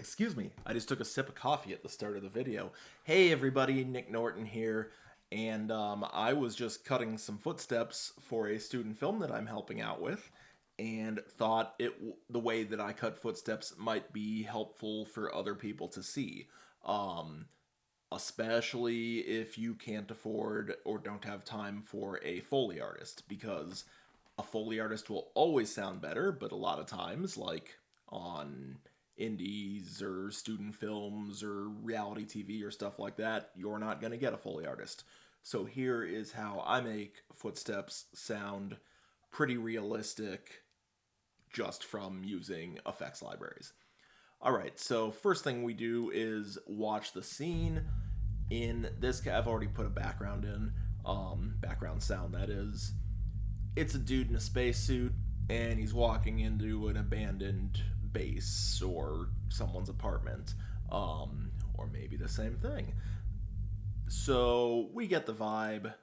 Excuse me, I just took a sip of coffee at the start of the video. Hey everybody, Nick Norton here, and I was just cutting some footsteps for a student film that I'm helping out with, and thought the way that I cut footsteps might be helpful for other people to see. Um, Especially if you can't afford or don't have time for a Foley artist, because a Foley artist will always sound better, but a lot of times, like on indies or student films or reality TV or stuff like that, you're not going to get a Foley artist. So here is how I make footsteps sound pretty realistic just from using effects libraries. All right, so first thing we do is watch the scene. In this, I've already put a background in, background sound that is. It's a dude in a spacesuit, and he's walking into an abandoned base or someone's apartment, or maybe the same thing. So we get the vibe.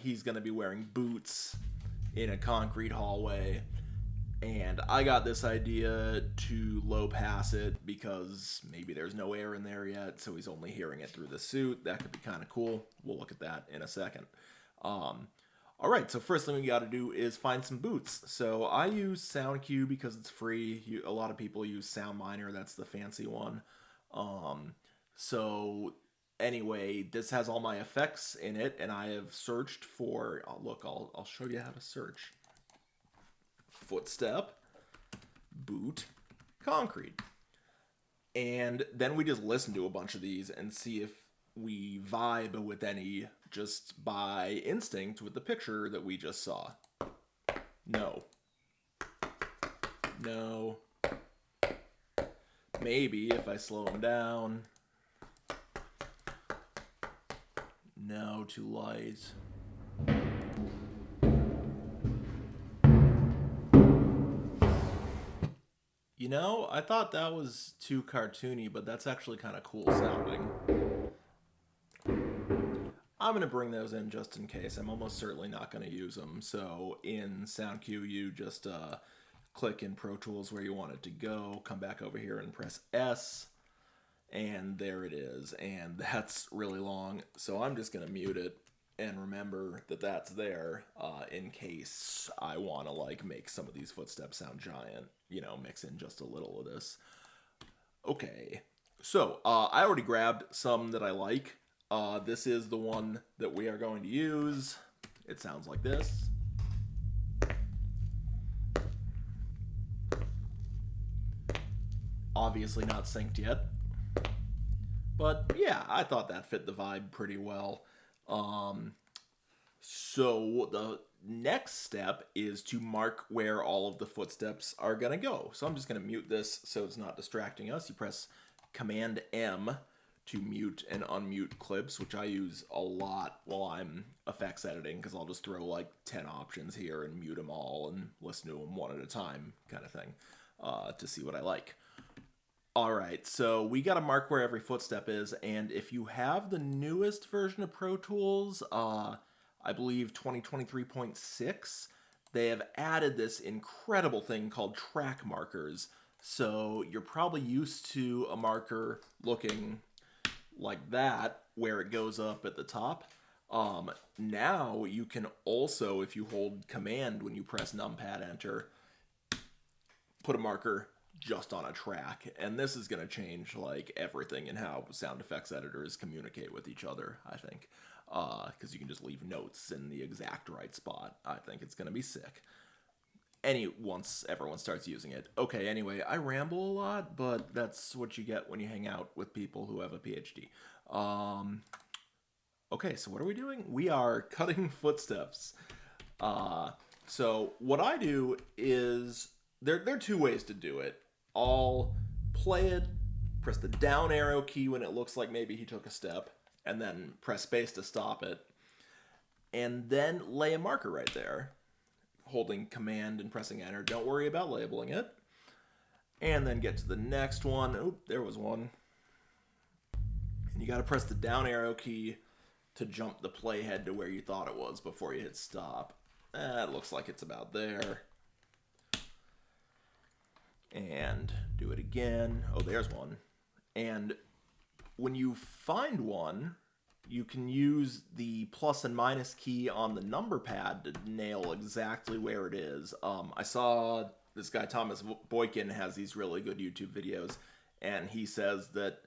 He's gonna be wearing boots in a concrete hallway, and I got this idea to low pass it because maybe there's no air in there yet, so he's only hearing it through the suit. That could be kind of cool. We'll look at that in a second. All right, so first thing we got to do is find some boots. So I use SoundQ because it's free. A lot of people use SoundMiner. That's the fancy one. So anyway, this has all my effects in it, and I have searched for. Oh, look, I'll show you how to search. Footstep, boot, concrete. And then we just listen to a bunch of these and see if we vibe with any just by instinct with the picture that we just saw. No. No. Maybe if I slow them down. No, too light. You know, I thought that was too cartoony, but that's actually kind of cool sounding. I'm going to bring those in just in case. I'm almost certainly not going to use them. So in SoundQ, you just click in Pro Tools where you want it to go, come back over here and press S, and there it is. And that's really long, so I'm just going to mute it and remember that that's there in case I want to like make some of these footsteps sound giant, mix in just a little of this. Okay, so I already grabbed some that I like. This is the one that we are going to use. It sounds like this. Obviously not synced yet. But yeah, I thought that fit the vibe pretty well. So the next step is to mark where all of the footsteps are going to go. So I'm just going to mute this so it's not distracting us. You press Command M to mute and unmute clips, which I use a lot while I'm effects editing because I'll just throw like 10 options here and mute them all and listen to them one at a time kind of thing to see what I like. All right, so we got to mark where every footstep is, and if you have the newest version of Pro Tools, I believe 2023.6, they have added this incredible thing called track markers. So you're probably used to a marker looking like that, where it goes up at the top. Now you can also, if you hold Command when you press numpad enter, put a marker just on a track, and this is going to change like everything in how sound effects editors communicate with each other, I think, because you can just leave notes in the exact right spot. I think it's going to be sick once everyone starts using it. Okay, anyway, I ramble a lot, but that's what you get when you hang out with people who have a PhD. Okay, so what are we doing? We are cutting footsteps. So what I do is there are two ways to do it. I'll play it, press the down arrow key when it looks like maybe he took a step, and then press space to stop it, and then lay a marker right there, holding Command and pressing enter. Don't worry about labeling it. And then get to the next one. Oh, there was one. And you got to press the down arrow key to jump the playhead to where you thought it was before you hit stop. It looks like it's about there. And do it again. Oh, there's one. And when you find one, you can use the plus and minus key on the number pad to nail exactly where it is. I saw this guy, Thomas Boykin, has these really good YouTube videos, and he says that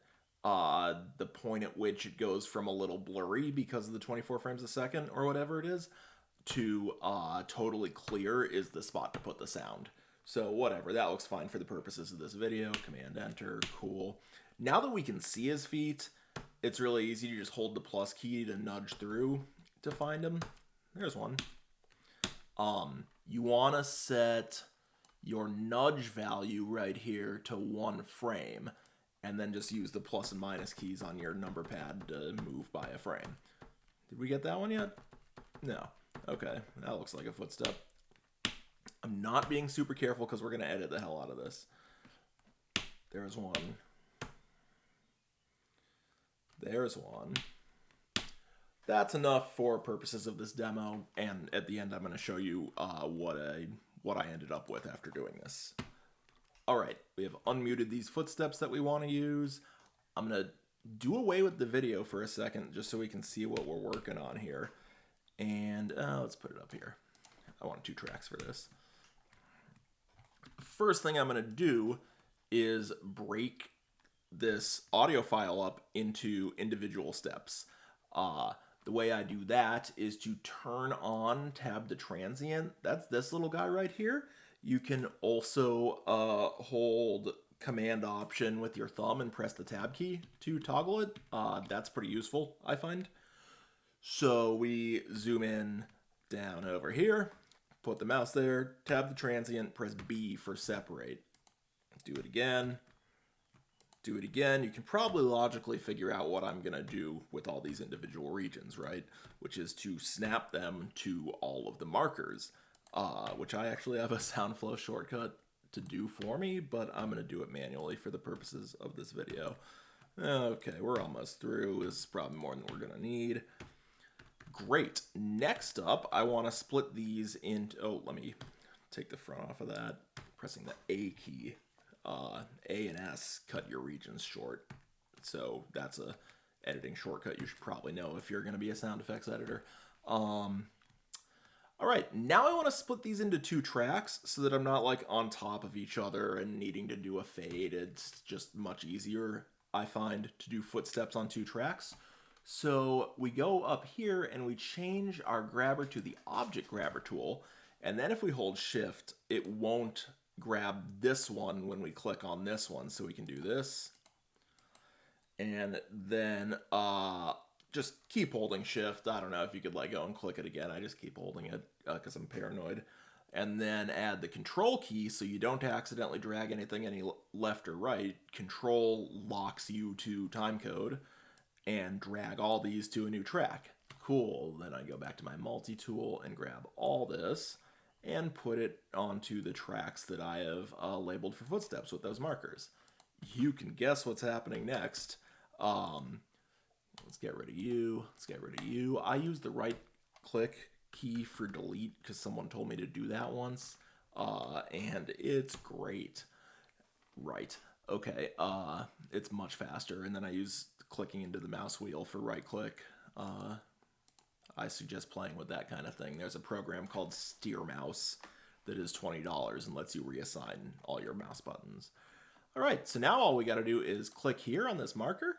the point at which it goes from a little blurry because of the 24 frames a second or whatever it is to totally clear is the spot to put the sound. So whatever, that looks fine for the purposes of this video. Command Enter, cool. Now that we can see his feet, it's really easy to just hold the plus key to nudge through to find him. There's one. You want to set your nudge value right here to 1 frame, and then just use the plus and minus keys on your number pad to move by a frame. Did we get that one yet? No. Okay, that looks like a footstep. I'm not being super careful because we're going to edit the hell out of this. There's one. There's one. That's enough for purposes of this demo, and at the end I'm going to show you what I ended up with after doing this. Alright, we have unmuted these footsteps that we want to use. I'm going to do away with the video for a second just so we can see what we're working on here. And let's put it up here. I want 2 tracks for this. First thing I'm going to do is break this audio file up into individual steps. The way I do that is to turn on tab to transient. That's this little guy right here. You can also hold Command Option with your thumb and press the tab key to toggle it. That's pretty useful, I find. So we zoom in down over here, put the mouse there, tab the transient, press B for separate. Do it again. Do it again. You can probably logically figure out what I'm going to do with all these individual regions, right? Which is to snap them to all of the markers, which I actually have a SoundFlow shortcut to do for me, but I'm going to do it manually for the purposes of this video. Okay, we're almost through. This is probably more than we're going to need. Great. Next up, I want to split these into... Oh, let me take the front off of that. Pressing the A key. A and S cut your regions short. So that's a editing shortcut you should probably know if you're going to be a sound effects editor. All right, now I want to split these into 2 tracks so that I'm not like on top of each other and needing to do a fade. It's just much easier, I find, to do footsteps on 2 tracks. So we go up here and we change our grabber to the object grabber tool. And then if we hold shift, it won't grab this one when we click on this one. So we can do this. And then just keep holding shift. I don't know if you could let go and click it again. I just keep holding it because I'm paranoid. And then add the control key so you don't accidentally drag anything any left or right. Control locks you to timecode. And drag all these to a new track. Cool. Then I go back to my multi-tool and grab all this and put it onto the tracks that I have labeled for footsteps with those markers. You can guess what's happening next. Let's get rid of you. Let's get rid of you. I use the right click key for delete because someone told me to do that once. And it's great. Right. Okay. It's much faster. And then I use clicking into the mouse wheel for right click. I suggest playing with that kind of thing. There's a program called Steer Mouse that is $20 and lets you reassign all your mouse buttons. All right, so now all we got to do is click here on this marker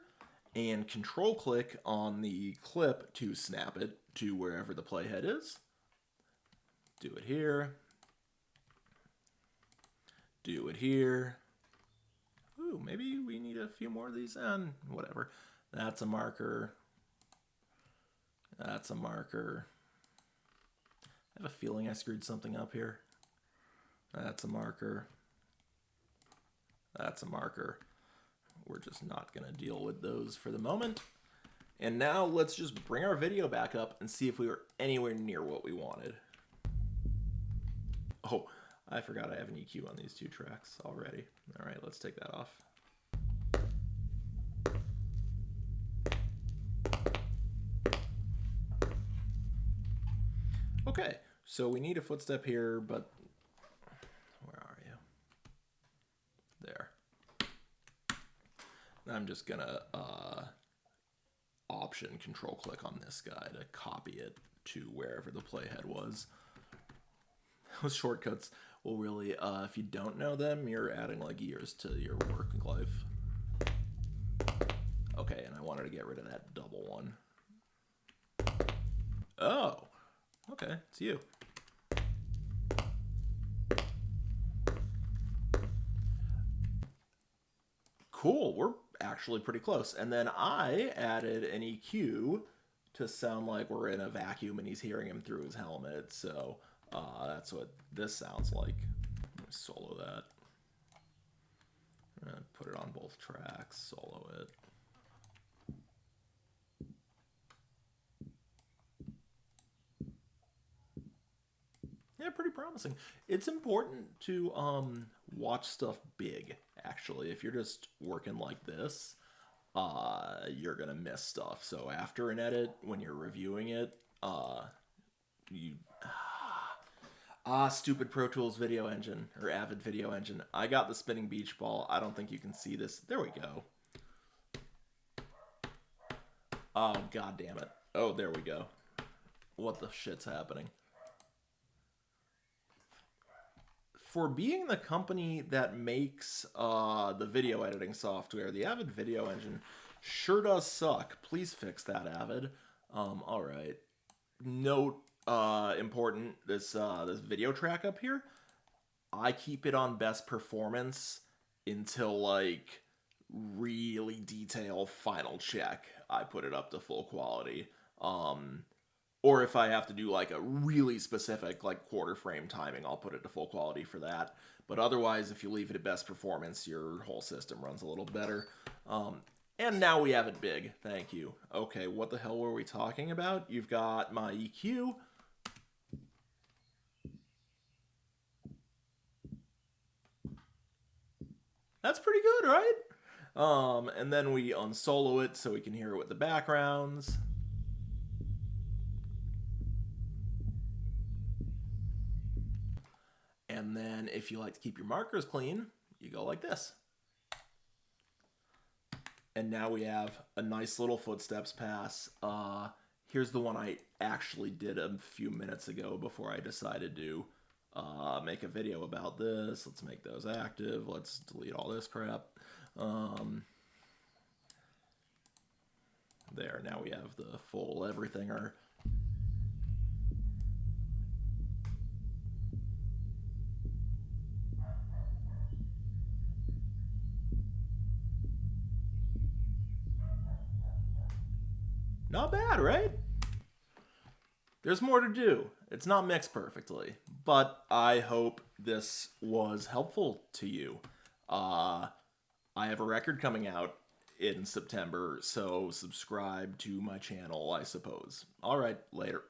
and control click on the clip to snap it to wherever the playhead is. Do it here. Do it here. Ooh, maybe we need a few more of these, and whatever. That's a marker. That's a marker. I have a feeling I screwed something up here. That's a marker. That's a marker. We're just not going to deal with those for the moment. And now let's just bring our video back up and see if we were anywhere near what we wanted. Oh, I forgot I have an EQ on these 2 tracks already. All right, let's take that off. Okay, so we need a footstep here, but where are you? I'm just gonna option control click on this guy to copy it to wherever the playhead was. Those shortcuts will really, if you don't know them, you're adding like years to your working life. Okay, and I wanted to get rid of that double one. Oh, okay, it's you. Cool, we're actually pretty close. And then I added an EQ to sound like we're in a vacuum and he's hearing him through his helmet. So that's what this sounds like. Let me solo that. I'm gonna put it on both tracks, solo it. Yeah, pretty promising. It's important to watch stuff big, actually. If you're just working like this, you're gonna miss stuff. So after an edit, when you're reviewing it, you stupid Pro Tools video engine or Avid video engine. I got the spinning beach ball. I don't think you can see this. There we go. Oh, god damn it. Oh, there we go. What the shit's happening? For being the company that makes the video editing software, the Avid video engine sure does suck. Please fix that, Avid. All right. Note important, this video track up here, I keep it on best performance until like really detailed final check. I put it up to full quality. Or if I have to do like a really specific like quarter frame timing, I'll put it to full quality for that. But otherwise, if you leave it at best performance, your whole system runs a little better. And now we have it big. Thank you. Okay, what the hell were we talking about? You've got my EQ. That's pretty good, right? And then we unsolo it so we can hear it with the backgrounds. And then if you like to keep your markers clean, you go like this. And now we have a nice little footsteps pass. Here's the one I actually did a few minutes ago before I decided to make a video about this. Let's make those active. Let's delete all this crap. There, now we have the full everythinger. Not bad, right? There's more to do. It's not mixed perfectly, but I hope this was helpful to you. I have a record coming out in September, so subscribe to my channel, I suppose. All right, later.